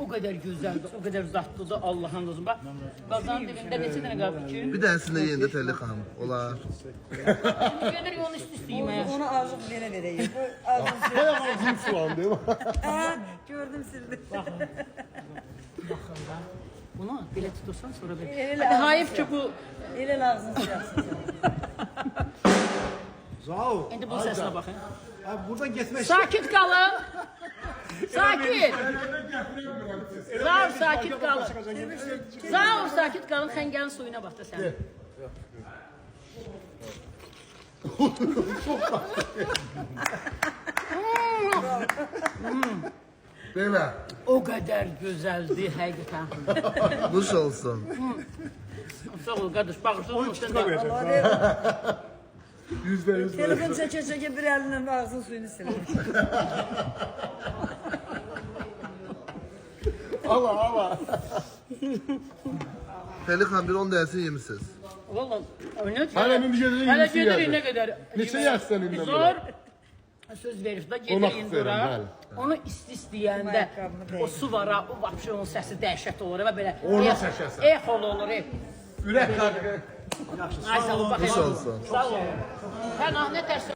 o qədər gözəldir, o qədər zatlıdır Allah'ın razı. Bax, qazanın dibində neçə dənə qaldı ki? Bir tanesini de yerinde Telli xanım. Olar. Şimdi gelir onu üst-üste yeməyə. Onu ağzım belə vereyim. Bu ağzım Bayağı ağzım sulandı değil mi? gördüm sildim. Baxın da. Bunu belə tutursan sonra belə. Elə Hadi hayıf ki bu. Elə ağzını silarsın. Zao. İndi bu səsinə baxın. Abi buradan geçmek Sakit qalın. Sakit. Zaur sakit qalın. Zaur sakit qalın. Xəngəlin suyuna bax da sən. Değil mi? O qədər gözəldir həqiqətən. Nuş olsun. Sağ ol qardaş, bağırsın üstündə. Allah ver. %100. Telefon çəkə-çəkə bir əlindən ağzının suyunu silir. Allah. Telli xanım bir 10 tanesini yemişsiniz. Valla oynat. Hələ indi gedirik, Hələ yemişsin gedirik yəni. nə qədər. Neçə yersən indi belə? Zor. Söz verib də Qonaq gedirik verin, ora. bəli. Onu istəyəndə Ayaqqabını o su var, ha, o vapşı onun səsi dəhşət olur və belə. Orada çəkəsən. Ehol olur. Ürək qalqı. Ay sağ ol, Nuş baxın. olsun. Sağ ol. Sən ah, nə tərs